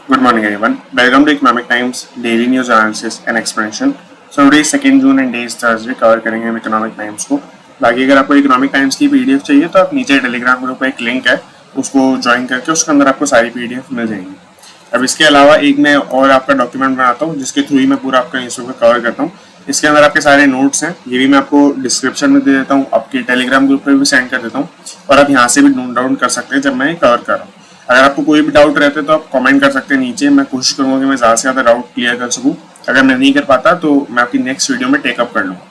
Good morning, everyone. Welcome to Economic Times Daily News Analysis and Explanation. So today is 2 June and day is Thursday. Cover करेंगे हम Economic Times को. बाकी अगर आपको Economic Times की PDF चाहिए तो आप नीचे टेलीग्राम ग्रुप पे एक लिंक है, उसको ज्वाइन करके उसके अंदर आपको सारी PDF मिल जाएंगी. अब इसके अलावा एक मैं और आपका डॉक्यूमेंट बनाता हूँ जिसके थ्रू ही मैं पूरा आपका न्यूज़ पेपर कवर करता हूँ. इसके अंदर आपके सारे नोट्स हैं, ये भी मैं आपको डिस्क्रिप्शन में दे देता हूँ, आपके टेलीग्राम ग्रुप पे भी सेंड कर देता हूँ और आप यहाँ से भी नोट डाउन कर सकते हैं जब मैं कवर कर रहा हूँ. अगर आपको कोई भी डाउट रहते तो आप कमेंट कर सकते हैं नीचे. मैं कोशिश करूंगा कि मैं ज़्यादा से ज़्यादा डाउट क्लियर कर सकूं. अगर मैं नहीं कर पाता तो मैं आपकी नेक्स्ट वीडियो में टेकअप कर लूँगा.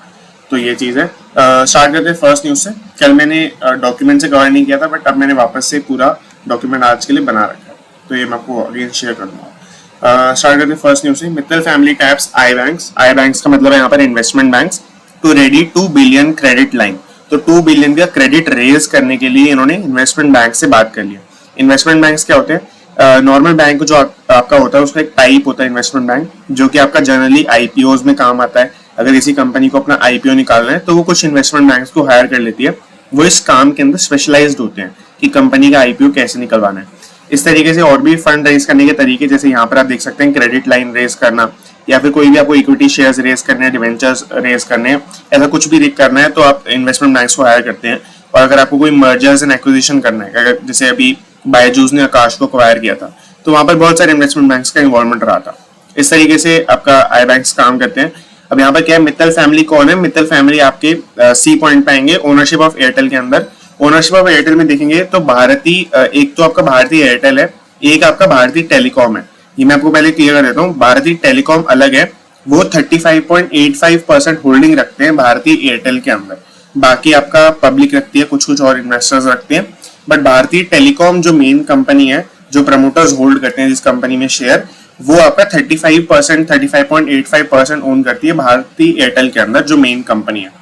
तो ये चीज़ है. स्टार्ट करते हैं फर्स्ट न्यूज़ से. कल मैंने डॉक्यूमेंट से कवर नहीं किया था, बट अब मैंने वापस से पूरा डॉक्यूमेंट आज के लिए बना रखा है, तो ये मैं आपको अगेन शेयर कर दूँगा. स्टार्ट करते हैं फर्स्ट न्यूज़ से. Mittal family taps I banks. I banks का मतलब है यहाँ पर investment banks to ready 2 billion credit line. तो 2 बिलियन का क्रेडिट रेज करने के लिए इन्होंने इन्वेस्टमेंट बैंक से बात कर लिया. इन्वेस्टमेंट बैंक्स क्या होते हैं? नॉर्मल बैंक जो आपका होता है उसका एक टाइप होता है इन्वेस्टमेंट बैंक, जो कि आपका जनरली आईपीओज में काम आता है. अगर किसी कंपनी को अपना आईपीओ निकालना है तो वो कुछ इन्वेस्टमेंट बैंक्स को हायर कर लेती है. वो इस काम के अंदर स्पेशलाइज्ड होते हैं कि कंपनी का आईपीओ कैसे निकलवाना है. इस तरीके से और भी फंड रेज करने के तरीके, जैसे यहाँ पर आप देख सकते हैं क्रेडिट लाइन रेज करना, या फिर कोई भी आपको इक्विटी शेयर्स रेज करने हैं, डिवेंचर्स रेज करने हैं, ऐसा कुछ भी करना है तो आप इन्वेस्टमेंट बैंक्स को हायर करते हैं. और अगर आपको कोई मर्जर्स एंड एक्विजिशन करना है, अगर जैसे अभी बायजूस ने आकाश को एक्वायर किया था, तो वहां पर बहुत सारे इन्वेस्टमेंट बैंक्स का इन्वॉल्वमेंट रहा था. इस तरीके से आपका आई बैंक्स काम करते हैं. अब यहाँ पर क्या है, मित्तल फैमिली कौन है? मित्तल फैमिली आपके सी पॉइंट पे आएंगे, ओनरशिप ऑफ एयरटेल के अंदर. ओनरशिप ऑफ एयरटेल में देखेंगे तो एक तो आपका भारतीय एयरटेल है, एक आपका भारतीय टेलीकॉम है. ये मैं आपको पहले क्लियर कर देता हूँ. भारतीय टेलीकॉम अलग है, वो 35.85% होल्डिंग रखते हैं भारतीय एयरटेल के अंदर. बाकी आपका पब्लिक रखती है, कुछ कुछ और इन्वेस्टर्स रखते हैं. बट भारतीय टेलीकॉम जो मेन कंपनी है, जो प्रमोटर्स होल्ड करते हैं जिस कंपनी में शेयर, वो आपका 35.85% ओन करती है भारतीय एयरटेल के अंदर, जो मेन कंपनी है.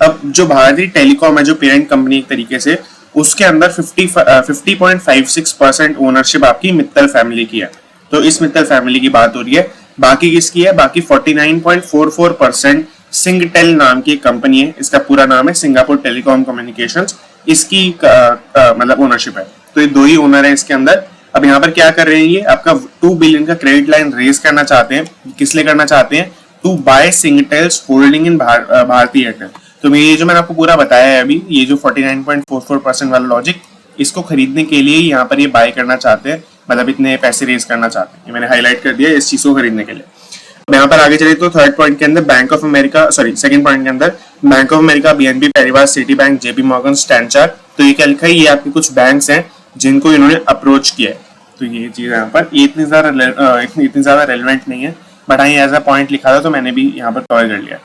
अब जो भारतीय टेलीकॉम है, जो पेरेंट कंपनी एक तरीके से, उसके अंदर 50.56% ओनरशिप आपकी मित्तल फैमिली की है. तो इस मित्तल फैमिली की बात हो रही है. बाकी किसकी है? बाकी 49.44% सिंगटेल नाम की कंपनी है, इसका पूरा नाम है सिंगापुर टेलीकॉम कम्युनिकेशंस, इसकी मतलब ओनरशिप है. तो ये दो ही ओनर है इसके अंदर. अब यहाँ पर क्या कर रहे हैं, ये आपका 2 बिलियन का क्रेडिट लाइन रेज करना चाहते हैं. किस लिए करना चाहते हैं? टू बाय सिंगटेल्स होल्डिंग इन भारतीय एयरटेल. तो ये जो मैंने आपको पूरा बताया है अभी, ये जो 49.44% वाला लॉजिक, इसको खरीदने के लिए यहाँ पर ये बाय करना चाहते हैं, मतलब इतने पैसे रेज करना चाहते हैं. ये मैंने हाईलाइट कर दिया इस चीज को खरीदने के लिए. अब यहाँ पर आगे चले तो थर्ड पॉइंट के अंदर Bank of America, second point के अंदर Bank of America, BNP Paribas, Citi Bank, JP Morgan, StanChart. तो ये क्या लिखा है, ये आपके कुछ बैंक्स हैं जिनको इन्होंने अप्रोच किया है. तो ये चीज यहाँ पर ये इतनी ज्यादा रेलेवेंट नहीं है, बट हाँ एज अ पॉइंट लिखा था तो मैंने भी यहाँ पर कवर कर लिया.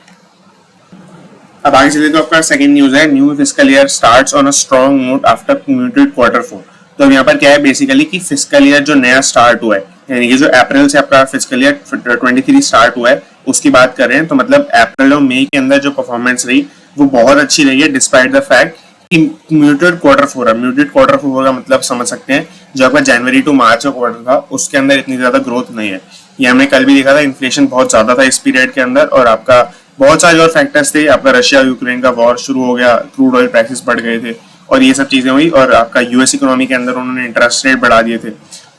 अब आगे चले तो आपका सेकंड न्यूज है, new fiscal year starts on a strong note after muted quarter 4. तो अब यहाँ पर क्या है बेसिकली कि फिस्कल ईयर जो नया स्टार्ट हुआ है, यानी कि जो अप्रैल से आपका फिस्कल ईयर 23 स्टार्ट हुआ है, उसकी बात कर रहे हैं. तो मतलब अप्रैल और मई के अंदर जो परफॉर्मेंस रही वो बहुत अच्छी रही है, डिस्पाइट द फैक्ट कि म्यूटेड क्वार्टर 4 है. म्यूटेड क्वार्टर 4 का मतलब समझ सकते हैं, जो आपका जनवरी टू मार्च का क्वार्टर था उसके अंदर इतनी ज्यादा ग्रोथ नहीं है. ये हमने कल भी देखा था, इन्फ्लेशन बहुत ज्यादा था इस पीरियड के अंदर, और आपका बहुत सारे और फैक्टर्स थे. आपका रशिया यूक्रेन का वॉर शुरू हो गया, क्रूड ऑयल प्राइसेस बढ़ गए थे और ये सब चीजें हुई, और आपका यूएस इकोनॉमी के अंदर उन्होंने इंटरेस्ट रेट बढ़ा दिए थे.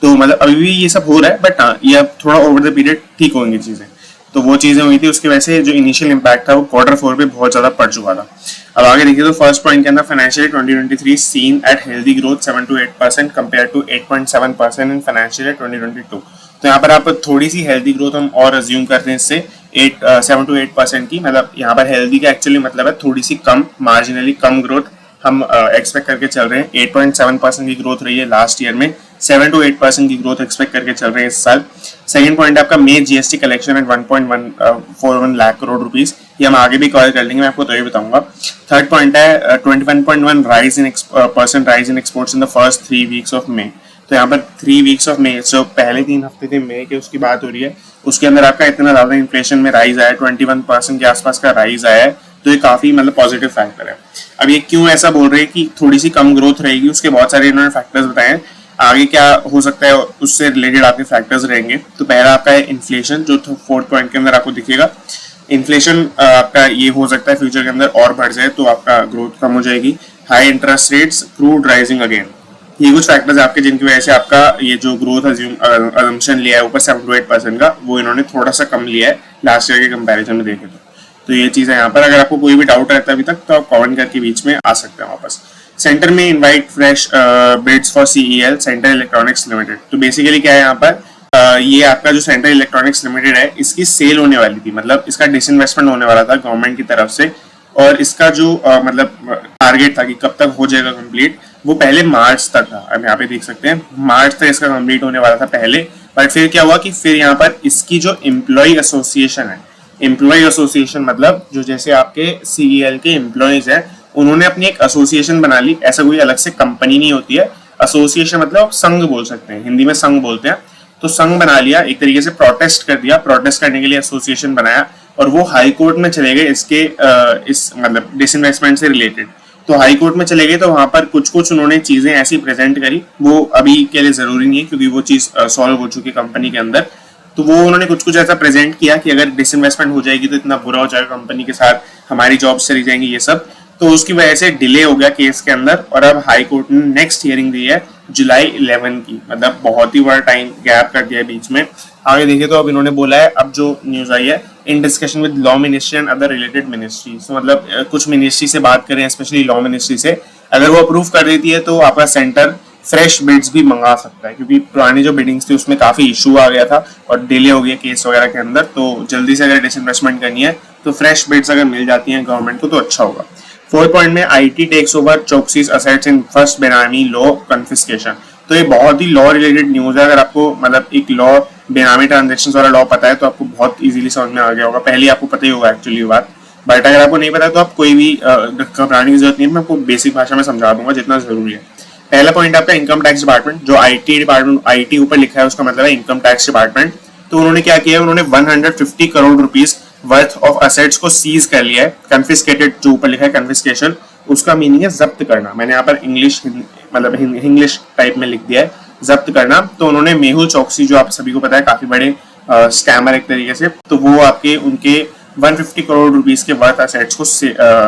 तो मतलब अभी भी ये सब हो रहा है, बट हाँ ये अब थोड़ा ओवर द पीरियड ठीक होंगी चीजें. तो वो चीजें हुई थी, उसकी वजह से जो इनिशियल इम्पैक्ट था वो क्वार्टर 4 पे बहुत ज्यादा पड़ चुका था. अब आगे देखिए तो फर्स्ट पॉइंट के अंदर financial 2023 seen at healthy growth 7 to 8% compare to 8.7% in financial 2022. तो यहाँ पर आप थोड़ी सी हेल्दी ग्रोथ हम और अज्यूम करते हैं इससे 7 to 8% की. मतलब यहाँ पर हेल्दी का एक्चुअली मतलब है थोड़ी सी कम, मार्जिनली कम ग्रोथ हम एक्सपेक्ट करके चल रहे हैं. 8.7% की ग्रोथ रही है लास्ट ईयर में, 7 to 8% की ग्रोथ एक्सपेक्ट करके चल रहे हैं इस साल. सेकंड पॉइंट आपका May GST collection at 1.141 lakh crore rupees. ये हम आगे भी कवर कर लेंगे, मैं आपको तो ये बताऊंगा. थर्ड पॉइंट है 21.1% rise in exports in the first 3 weeks of May. तो यहाँ पर 3 weeks ऑफ मे, जो पहले 3 हफ्ते थे मई के, उसकी बात हो रही है. उसके अंदर आपका इतना ज्यादा इन्फ्लेशन में राइज आया, 21% के आसपास का राइज आया है. तो ये काफी मतलब पॉजिटिव फैक्टर है. अब ये क्यों ऐसा बोल रहे हैं कि थोड़ी सी कम ग्रोथ रहेगी, उसके बहुत सारे इन्होंने फैक्टर्स बताए हैं. आगे क्या हो सकता है उससे रिलेटेड आपके फैक्टर्स रहेंगे. तो पहला आपका है इन्फ्लेशन, जो फोर्थ पॉइंट के अंदर आपको दिखेगा. इन्फ्लेशन आपका ये हो सकता है फ्यूचर के अंदर और बढ़ जाए तो आपका ग्रोथ कम हो जाएगी. High interest rates, crude rising again, ये कुछ फैक्टर्स आपके जिनकी वजह से आपका ये जो ग्रोथ अजम्पशन लिया है ऊपर 7 to 8% का, वो इन्होंने थोड़ा सा कम लिया है लास्ट ईयर के कंपैरिजन में देखें तो ये चीज़ है यहाँ पर। अगर आपको कोई भी डाउट रहता है अभी तक तो आप कमेंट करके बीच में आ सकते हैं वापस। सेंटर में invite fresh bids for CEL centre electronics limited. तो बेसिकली क्या है यहाँ पर, ये आपका जो सेंटर इलेक्ट्रॉनिक्स लिमिटेड है इसकी सेल होने वाली थी, मतलब इसका डिसइन्वेस्टमेंट होने वाला था गवर्नमेंट की तरफ से, और इसका जो मतलब टारगेट था कि कब तक हो जाएगा कंप्लीट, वो पहले मार्च तक था। हम यहाँ पे देख सकते हैं मार्च तक इसका कंप्लीट होने वाला था पहले, बट फिर क्या हुआ कि फिर यहाँ पर इसकी जो एम्प्लॉय एसोसिएशन है, एम्प्लॉय एसोसिएशन मतलब जो जैसे आपके CEL के एम्प्लॉयज है उन्होंने अपनी एक एसोसिएशन बना ली। ऐसा कोई अलग से कंपनी नहीं होती है, एसोसिएशन मतलब संघ बोल सकते हैं, हिंदी में संघ बोलते हैं। तो संघ बना लिया, एक तरीके से प्रोटेस्ट कर दिया, प्रोटेस्ट करने के लिए एसोसिएशन बनाया और वो हाई कोर्ट में चले गए इसके इस मतलब डिसइन्वेस्टमेंट से रिलेटेड। तो हाई कोर्ट में चले गए तो वहां पर कुछ कुछ उन्होंने चीजें ऐसी प्रेजेंट करी, वो अभी के लिए जरूरी नहीं है क्योंकि वो चीज सॉल्व हो चुकी कंपनी के अंदर। तो वो उन्होंने कुछ कुछ ऐसा प्रेजेंट किया कि अगर डिसइन्वेस्टमेंट हो जाएगी तो इतना बुरा हो जाएगा कंपनी के साथ, हमारी जॉब चली जाएंगी ये सब। तो उसकी वजह से डिले हो गया केस के अंदर और अब हाई कोर्ट ने नेक्स्ट हियरिंग दी है जुलाई 11 की, मतलब बहुत ही बड़ा टाइम गैप कर दिया है बीच में। आगे देखें तो अब इन्होंने बोला है, अब जो न्यूज आई है, in discussion with law ministry and other related ministries, मतलब कुछ मिनिस्ट्री से बात करें, स्पेशली लॉ मिनिस्ट्री से, अगर वो अप्रूव कर देती है तो आपका सेंटर फ्रेश बिड्स भी मंगा सकता है, क्योंकि पुरानी जो बिडिंग्स थी उसमें काफी इशू आ गया था और डिले हो गया केस वगैरह के अंदर। तो जल्दी से अगर डिसइन्वेस्टमेंट करनी है तो फ्रेश बिड्स अगर मिल जाती हैं गवर्नमेंट को तो अच्छा होगा। 4 पॉइंट में IT tax over Choksi's assets in first benami law confiscation. तो ये बहुत ही लॉ रिलेटेड न्यूज है। अगर आपको मतलब एक लॉ बेनामी ट्रांजेक्शन वाला लॉ पता है तो आपको बहुत इजीली समझ में आ गया होगा, पहले आपको पता ही होगा एक्चुअली बात, बट अगर आपको नहीं पता तो आप कोई भी घबराने की जरूरत नहीं है, मैं आपको बेसिक भाषा में समझा दूंगा जितना जरूरी है। पहला पॉइंट आपका इनकम टैक्स डिपार्टमेंट, जो IT डिपार्टमेंट, IT ऊपर लिखा है उसका मतलब है इनकम टैक्स डिपार्टमेंट। तो उन्होंने क्या किया, उन्होंने 150 crore rupees worth of assets को सीज कर लिया है। कन्फिस्केटेड जो ऊपर लिखा है कन्फिस्केशन, उसका मीनिंग है जब्त करना। मैंने यहाँ पर मतलब इंग्लिश टाइप में लिख दिया है जब्त करना। तो उन्होंने मेहुल चौकसी, जो आप सभी को पता है काफी बड़े स्कैमर एक तरीके से, तो वो आपके उनके 150 करोड़ रुपीस के वर्थ असेट्स को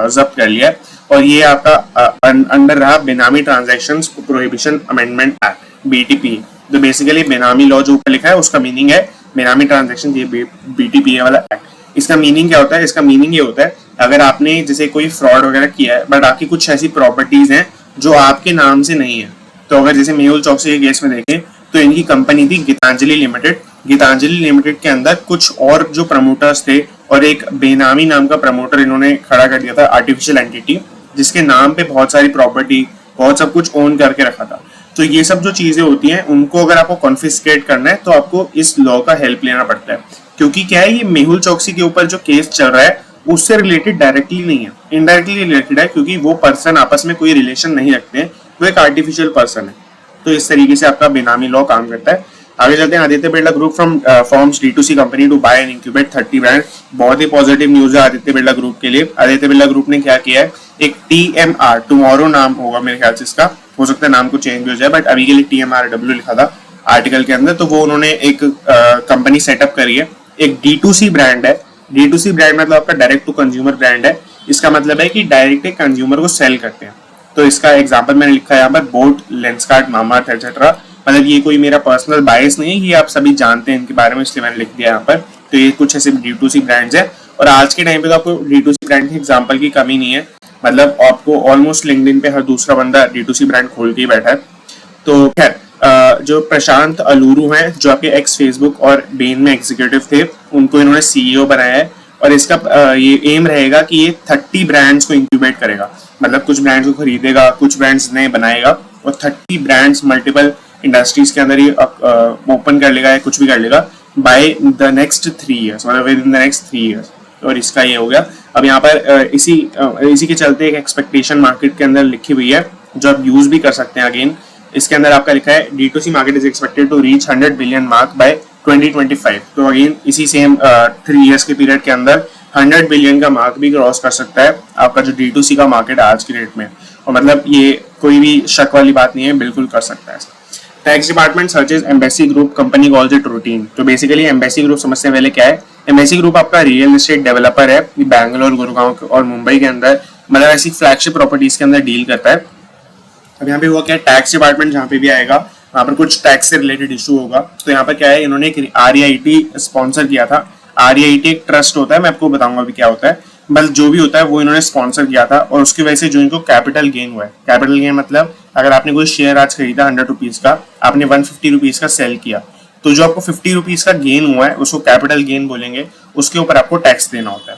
जब्त कर लिया है। और ये आपका अंडर रहा बेनामी transactions prohibition amendment act, BTPA। तो बेसिकली बेनामी लॉ जो ऊपर लिखा है उसका मीनिंग है बेनामी ट्रांजैक्शन, ये BTPA वाला एक्ट। इसका मीनिंग क्या होता है, इसका मीनिंग ये होता है अगर आपने जैसे कोई फ्रॉड वगैरह किया है बट आपकी कुछ ऐसी प्रॉपर्टीज हैं जो आपके नाम से नहीं है। तो अगर जैसे मेहुल चौकसी के केस में देखें तो इनकी कंपनी थी गीतांजलि लिमिटेड। गीतांजलि लिमिटेड के अंदर कुछ और जो प्रमोटर्स थे और एक बेनामी नाम का प्रमोटर इन्होंने खड़ा कर दिया था, आर्टिफिशियल एंटिटी, जिसके नाम पे बहुत सारी प्रॉपर्टी, बहुत सब कुछ ओन करके रखा था। तो ये सब जो चीजें होती हैं उनको अगर आपको कॉन्फिस्केट करना है तो आपको इस लॉ का हेल्प लेना पड़ता है, क्योंकि क्या है, ये मेहुल चौकसी के ऊपर जो केस चल रहा है उससे रिलेटेड डायरेक्टली नहीं है, इनडायरेक्टली रिलेटेड है, क्योंकि वो पर्सन आपस में कोई रिलेशन नहीं रखते हैं, वो एक आर्टिफिशियल पर्सन है। तो इस तरीके से आपका बेनामी लॉ काम करता है। आगे चलते हैं, Aditya Birla group from forms D2C company to buy and incubate 30 brand. बहुत ही पॉजिटिव न्यूज है आदित्य बिरला ग्रुप के लिए। आदित्य बिरला ग्रुप ने क्या किया है, एक TMR, टुमारो नाम होगा मेरे ख्याल से इसका, हो सकता है नाम को चेंज भी हो जाए, बट अभी के लिए TMRW लिखा था आर्टिकल के अंदर। तो वो उन्होंने एक कंपनी सेटअप करी है, एक D2C ब्रांड है। D2C ब्रांड मतलब आपका डायरेक्ट टू कंज्यूमर ब्रांड है। इसका मतलब है कि डायरेक्ट एक कंज्यूमर को सेल करते हैं। तो इसका एग्जांपल मैंने लिखा है यहाँ पर, बोट, लेंसकार्ट, मामाअर्थ एक्सेट्रा। मतलब ये कोई मेरा पर्सनल बायस नहीं है, ये आप सभी जानते हैं इनके बारे में, इसलिए मैंने लिख दिया यहाँ पर। तो ये कुछ ऐसे D2C ब्रांड्स है और आज के टाइम पे तो आपको D2C ब्रांड के एग्जांपल की कमी नहीं है। मतलब आपको ऑलमोस्ट लिंक्डइन पे हर दूसरा बंदा D2C ब्रांड खोल के ही बैठा है। तो खैर जो प्रशांत अलूरू हैं, जो आपके एक्स फेसबुक और बेन में एग्जीक्यूटिव थे, उनको इन्होंने CEO बनाया है। और इसका ये एम रहेगा कि ये 30 ब्रांड्स को इंक्यूबेट करेगा, मतलब कुछ ब्रांड्स को खरीदेगा, कुछ ब्रांड्स नए बनाएगा और 30 ब्रांड्स मल्टीपल इंडस्ट्रीज के अंदर ये ओपन कर लेगा या कुछ भी कर लेगा बाय द नेक्स्ट 3 ईयर्स, मतलब with in the next 3 years. और इसका ये हो गया। अब यहाँ पर इसी के चलते एक एक्सपेक्टेशन मार्केट के अंदर लिखी हुई है जो आप यूज भी कर सकते हैं। अगेन इसके अंदर आपका लिखा है D2C market is expected to reach 100 billion mark by 2025। तो अगेन इसी सेम 3 इयर्स के पीरियड के अंदर 100 बिलियन का मार्क भी क्रॉस कर सकता है आपका जो D2C का मार्केट है आज की डेट में। और मतलब ये कोई भी शक वाली बात नहीं है, बिल्कुल कर सकता है। Tax department searches embassy group, company calls it routine. तो बेसिकली एम्बेसी ग्रुप समझते हैं पहले क्या है। एम्बेसी ग्रुप आपका रियल एस्टेट डेवलपर है, बैंगलोर, गुड़गांव और मुंबई के अंदर, मतलब ऐसी फ्लैगशिप प्रॉपर्टीज के अंदर डील करता है। अब यहाँ पे हुआ क्या, टैक्स डिपार्टमेंट जहाँ पे भी आएगा वहाँ पर कुछ टैक्स से रिलेटेड इशू होगा। तो यहाँ पर क्या है, इन्होंने एक REIT स्पॉन्सर किया था। REIT एक ट्रस्ट होता है, मैं आपको बताऊंगा अभी क्या होता है, बस जो भी होता है वो इन्होंने स्पॉन्सर किया था और उसकी वजह से जो इनको कैपिटल गेन हुआ है। कैपिटल गेन मतलब अगर आपने कोई शेयर आज खरीदा 100 रुपीज का, आपने 150 रुपीज का सेल किया, तो जो आपको 50 रुपीज का गेन हुआ है उसको कैपिटल गेन बोलेंगे, उसके ऊपर आपको टैक्स देना होता है।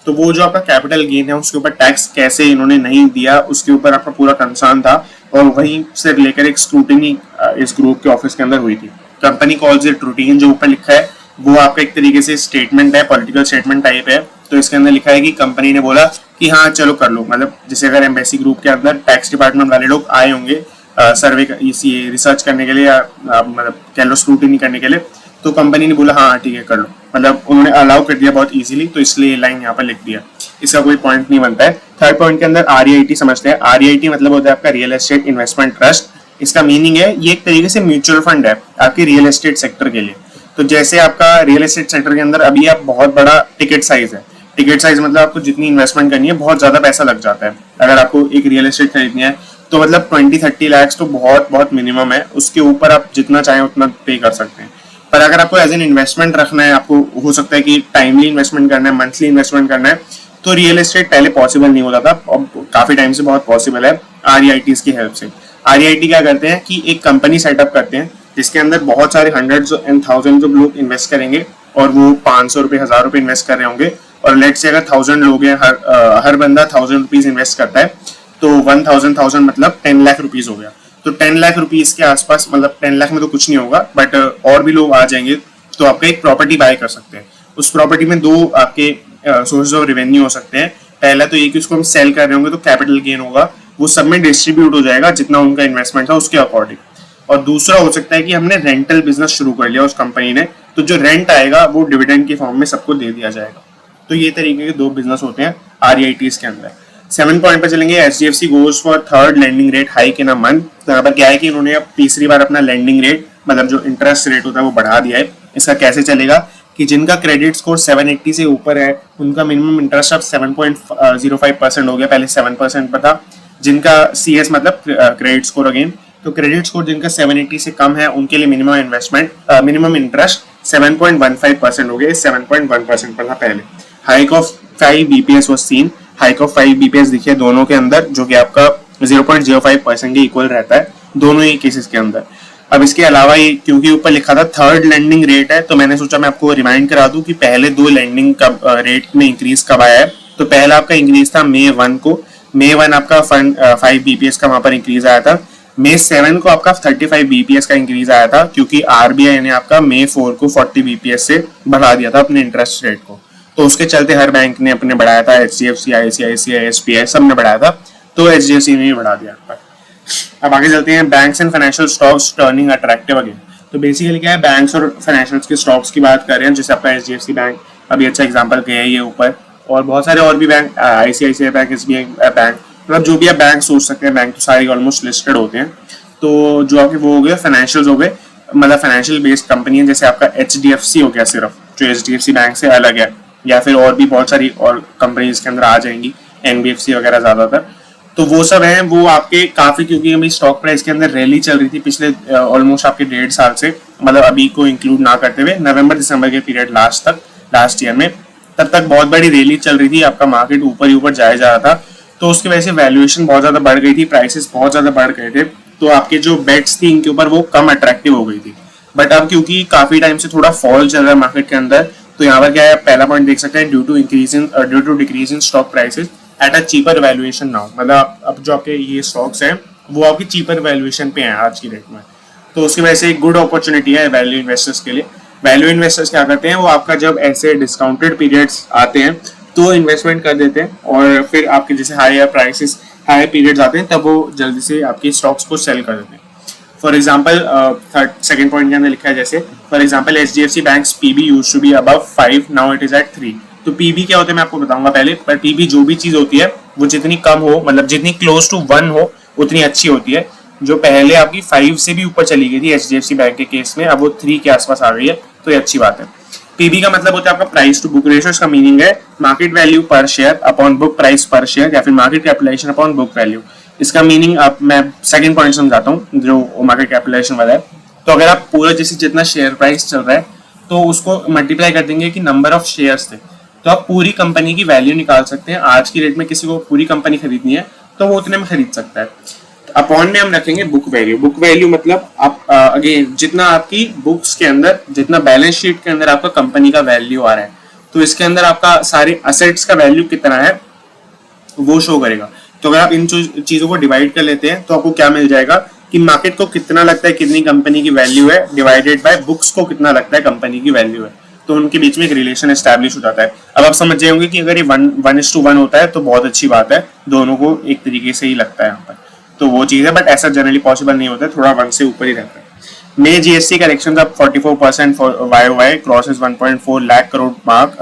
तो वो जो आपका कैपिटल गेन है उसके ऊपर टैक्स कैसे इन्होंने नहीं दिया, उसके ऊपर आपका पूरा कंसर्न था और वहीं से लेकर एक स्क्रूटिनी इस ग्रुप के ऑफिस के अंदर हुई थी। कंपनी कॉल्स इट रूटीन, जो ऊपर लिखा है वो आपका एक तरीके से स्टेटमेंट है, पॉलिटिकल स्टेटमेंट टाइप है। तो इसके अंदर लिखा है कि कंपनी ने बोला कि हाँ चलो कर लो, मतलब जैसे अगर एम्बेसी ग्रुप के अंदर टैक्स डिपार्टमेंट वाले लोग आए होंगे सर्वे इसी रिसर्च करने के लिए या मतलब कह लो स्क्रूटिनी करने के लिए, तो कंपनी ने बोला हाँ ठीक है कर लो, मतलब उन्होंने अलाउ कर दिया बहुत इजीली, तो इसलिए ये लाइन यहाँ पर लिख दिया। इसका कोई पॉइंट नहीं बनता है। थर्ड पॉइंट के अंदर REIT समझते हैं। REIT मतलब होता है आपका रियल एस्टेट इन्वेस्टमेंट ट्रस्ट। इसका मीनिंग है ये एक तरीके से म्यूचुअल फंड है आपके रियल एस्टेट सेक्टर के लिए। तो जैसे आपका रियल एस्टेट सेक्टर के अंदर अभी आप बहुत बड़ा टिकट साइज है, टिकट साइज मतलब आपको जितनी इन्वेस्टमेंट करनी है बहुत ज्यादा पैसा लग जाता है। अगर आपको एक रियल एस्टेट खरीदनी है तो मतलब 20-30 लाख तो बहुत बहुत मिनिमम है, उसके ऊपर आप जितना चाहें उतना पे कर सकते हैं। पर अगर आपको एज एन इन्वेस्टमेंट रखना है, आपको हो सकता है कि टाइमली इन्वेस्टमेंट करना है, मंथली इन्वेस्टमेंट करना है, तो रियल एस्टेट पहले पॉसिबल नहीं होता था, अब काफी टाइम से बहुत पॉसिबल है REITs की हेल्प से। REIT क्या करते हैं कि एक कंपनी सेटअप करते हैं जिसके अंदर बहुत सारे हंड्रेड्स एंड थाउजेंड्स ऑफ लोग इन्वेस्ट करेंगे और वो 500 रुपए 1000 रुपए इन्वेस्ट कर रहे होंगे। और लेट से अगर 1000 लोग हैं, हर बंदा 1000 रुपीज इन्वेस्ट करता है, तो 1000 मतलब 10 लाख रुपीज हो गया। तो 10 लाख रुपीज के आसपास, मतलब 10 लाख में तो कुछ नहीं होगा, बट और भी लोग आ जाएंगे तो आपका एक प्रॉपर्टी बाय कर सकते हैं। उस प्रॉपर्टी में दो आपके सोर्सेज ऑफ रेवेन्यू हो सकते हैं। पहला तो ये कि उसको हम सेल कर रहे होंगे तो कैपिटल गेन होगा, वो सब में डिस्ट्रीब्यूट हो जाएगा जितना उनका इन्वेस्टमेंट था उसके अकॉर्डिंग। और दूसरा हो सकता है कि हमने रेंटल बिजनेस शुरू कर लिया उस कंपनी ने, तो जो रेंट आएगा वो डिविडेंड के फॉर्म में सबको दे दिया जाएगा। तो ये तरीके के दो बिजनेस होते हैं REITs के अंदर। 7 पॉइंट पर चलेंगे, HDFC goes for third lending rate hike in a month. तो यहाँ पर क्या है कि इन्होंने अब तीसरी बार अपना लेंडिंग रेट, मतलब जो इंटरेस्ट रेट होता है वो बढ़ा दिया है। इसका कैसे चलेगा कि जिनका क्रेडिट स्कोर 780 से ऊपर है उनका मिनिमम इंटरेस्ट अब 7.05% हो गया, पहले 7% पर था। जिनका CS मतलब क्रेडिट स्कोर अगेन, तो क्रेडिट स्कोर जिनका 780 से कम है उनके लिए मिनिमम इंटरेस्ट 7.15% हो गया, 7.1% पर था पहले। Hike of 5 BPS was scene, hike of 5 BPS दिखे दोनों के अंदर, जो कि आपका 0.05% के इक्वल रहता है दोनों ही केसेस के अंदर। अब इसके अलावा ये क्योंकि ऊपर लिखा था थर्ड लेंडिंग रेट है, तो मैंने सोचा मैं आपको रिमाइंड करा दूं कि पहले दो लेंडिंग का रेट में इंक्रीज कब आया है। तो पहला आपका इंक्रीज था May 1 को, May 1 आपका 5 BPS का वहां पर इंक्रीज आया था। May 7 को आपका 35 BPS का इंक्रीज आया था, क्योंकि RBI ने आपका May 4 को 40 BPS से बढ़ा दिया था अपने इंटरेस्ट रेट को। तो उसके चलते हर बैंक ने अपने बढ़ाया था, HDFC, ICICI, SBI सब ने बढ़ाया था, तो HDFC ने भी बढ़ा दिया। अब आगे चलते हैं, banks and financial stocks turning attractive again. तो बेसिकली क्या है, बैंक्स और फाइनेंशियल के स्टॉक्स की बात कर रहे हैं, जैसे आपका HDFC बैंक अभी अच्छा एग्जांपल गया है ये ऊपर, और बहुत सारे और भी bank, ICICI bank, SBI bank, मतलब जो भी आप बैंक सोच सकते हैं, बैंक तो सारे ऑलमोस्ट लिस्टेड होते हैं। तो जो आपके वो हो गए फाइनेंशियल हो गए, मतलब फाइनेंशियल बेस्ड कंपनी है, जैसे आपका HDFC हो गया सिर्फ, जो HDFC बैंक से अलग है, या फिर और भी बहुत सारी और कंपनीज के अंदर आ जाएंगी, NBFC वगैरह ज्यादातर। तो वो सब हैं, वो आपके काफी, क्योंकि अभी स्टॉक प्राइस के अंदर रैली चल रही थी पिछले ऑलमोस्ट आपके 1.5 साल से, मतलब अभी को इंक्लूड ना करते हुए नवंबर दिसंबर के पीरियड लास्ट ईयर में, तब तक बहुत बड़ी रैली चल रही थी, आपका मार्केट ऊपर ही ऊपर जाया जा रहा था। तो उसकी वजह से वैल्यूएशन बहुत ज्यादा बढ़ गई थी, प्राइसेस बहुत ज्यादा बढ़ गए थे, तो आपके जो बेट्स थी इनके ऊपर वो कम अट्रैक्टिव हो गई थी। बट अब क्योंकि काफी टाइम से थोड़ा फॉल चल रहा है मार्केट के अंदर, तो यहाँ पर क्या है, पहला पॉइंट देख सकते हैं, due to decrease in stock prices at a cheaper valuation now, मतलब अब जो आपके ये स्टॉक्स हैं वो आपकी चीपर वैल्यूएशन पे हैं आज की डेट में। तो उसकी वजह से एक गुड अपॉर्चुनिटी है वैल्यू इन्वेस्टर्स के लिए। वैल्यू इन्वेस्टर्स क्या करते हैं, वो आपका जब ऐसे डिस्काउंटेड पीरियड्स आते हैं तो इन्वेस्टमेंट कर देते हैं, और फिर आपके जैसे हायर पीरियड्स आते हैं तब वो जल्दी से आपके स्टॉक्स को सेल कर देते हैं। फॉर एग्जाम्पल सेकंड पॉइंट के अंदर लिखा है, जैसे for example HDFC banks PB used to be above 5, now it is at 3। तो PB क्या होता है मैं आपको बताऊंगा पहले, पर PB जो भी चीज होती है वो जितनी कम हो, मतलब जितनी क्लोज टू 1 हो उतनी अच्छी होती है। जो पहले आपकी 5 से भी ऊपर चली गई थी HDFC बैंक के केस में, अब वो 3 के आसपास आ गई है, तो ये अच्छी बात है। PB का मतलब होता है आपका प्राइस टू बुक रेशियो, इसका मीनिंग है market value per share upon book price per share, या फिर market capitalisation upon book value. इसका मीनिंग अब मैं सेकंड पॉइंट समझाता हूँ जो मार्केट कैपिटलाइजेशन वाला है। तो अगर आप पूरा जैसे जितना शेयर प्राइस चल रहा है तो उसको मल्टीप्लाई कर देंगे कि नंबर ऑफ शेयर्स थे, तो आप पूरी कंपनी की वैल्यू निकाल सकते हैं। आज की डेट में किसी को पूरी कंपनी खरीदनी है तो वो उतने में खरीद सकता है। अपॉन में हम रखेंगे बुक वैल्यू। बुक वैल्यू मतलब आप अगेन जितना आपकी बुक्स के अंदर, जितना बैलेंस शीट के अंदर आपका कंपनी का वैल्यू आ रहा है, तो इसके अंदर आपका सारे असेट्स का वैल्यू कितना है वो शो करेगा। तो अगर आप इन चीजों को डिवाइड कर लेते हैं तो आपको क्या मिल जाएगा कि मार्केट को कितना लगता है कितनी कंपनी की वैल्यू है, डिवाइडेड बाय बुक्स को कितना लगता है कंपनी की वैल्यू है, तो उनके बीच में एक रिलेशन एस्टैब्लिश हो जाता है। अब आप समझ जाएंगे कि अगर ये 1:1 होता है तो बहुत अच्छी बात है, दोनों को एक तरीके से ही लगता है यहाँ पर, तो वो चीज है। बट ऐसा जनरली पॉसिबल नहीं होता है, थोड़ा 1 से ऊपर ही रहता है। May GST collections up 44% for YOY crosses 1.4 lakh crore mark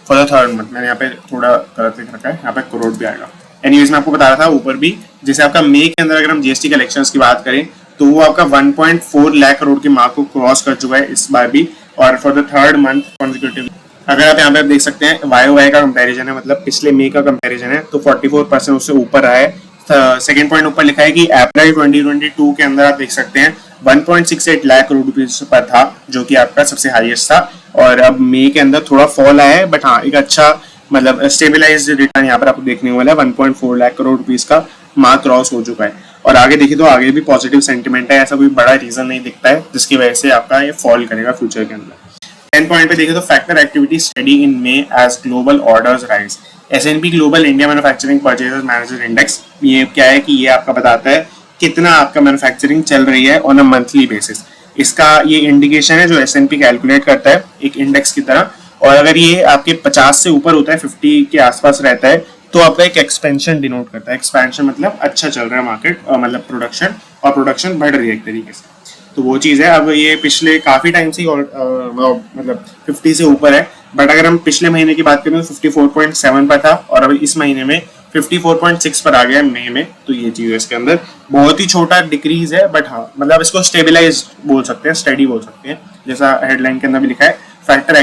for the third month. मैंने यहाँ पे थोड़ा गलत लिख रखा है, यहाँ पे करोड़ भी आएगा। एनीवेज मैं आपको बता रहा था ऊपर भी, जैसे आपका मई के अंदर अगर हम जीएसटी कलेक्शंस की बात करें तो वो आपका 1.4 लाख करोड़ के मार्क को क्रॉस कर चुका है इस बार भी, और for the third month consecutive. अगर आप यहाँ पे देख सकते हैं YOY का कंपैरिजन है, मतलब पिछले मई का कंपैरिजन है, तो 44% उससे ऊपर आया है। सेकेंड पॉइंट ऊपर लिखा है कि अप्रैल 2022 के अंदर आप देख सकते हैं 1.68 लाख करोड़ रुपीज पर था, जो कि आपका सबसे हाईएस्ट था, और अब मई के अंदर थोड़ा फॉल आया है, बट हाँ एक अच्छा मतलब स्टेबलाइज्ड रिटर्न यहाँ पर आपको देखने को मिला है। 1.4 लाख करोड़ रुपीज का मार्क क्रॉस हो चुका है, और आगे देखिए तो आगे भी पॉजिटिव सेंटिमेंट है, ऐसा कोई बड़ा रीजन नहीं दिखता है जिसकी वजह से आपका ये फॉल करेगा फ्यूचर के अंदर। 10 पॉइंट पे देखिए तो factor activity study in May as global orders rise. S&P global India manufacturing purchases manager index, ये क्या है कि ये आपका बताता है कितना आपका मैन्युफैक्चरिंग चल रही है ऑन अ मंथली बेसिस। इसका ये इंडिकेशन है जो S&P कैलकुलेट करता है एक इंडेक्स की तरह, और अगर ये आपके 50 से ऊपर होता है, 50 के आसपास रहता है, तो आपका एक एक्सपेंशन डिनोट करता है। एक्सपेंशन मतलब अच्छा चल रहा है मार्केट, मतलब प्रोडक्शन, और प्रोडक्शन बढ़ रही है एक तरीके से, तो वो चीज़ है। अब ये पिछले काफ़ी टाइम से मतलब 50 से ऊपर है, बट अगर हम पिछले महीने की बात करें तो 54.7 पर था, और अब इस महीने में 54.6 पर आ गया है मई में। तो ये चीज़ है, इसके अंदर बहुत ही छोटा डिक्रीज है, बट हाँ मतलब इसको स्टेबलाइज बोल सकते हैं, स्टडी बोल सकते हैं, जैसा हेडलाइन के अंदर भी लिखा है फैक्ट्री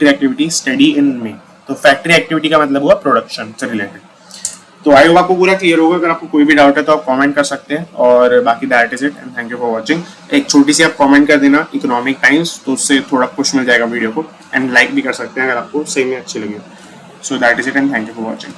एक्टिविटी स्टडी इन मे। तो फैक्ट्री एक्टिविटी का मतलब हुआ प्रोडक्शन से रिलेटेड। तो आई होप आपको पूरा क्लियर होगा। अगर आपको कोई भी डाउट है तो आप कमेंट कर सकते हैं, और बाकी that is it and thank you for watching. एक छोटी सी आप कमेंट कर देना इकोनॉमिक टाइम्स, तो उससे थोड़ा पुश मिल जाएगा वीडियो को, एंड लाइक भी कर सकते हैं अगर आपको सही में अच्छी लगी। So that is it and thank you for watching.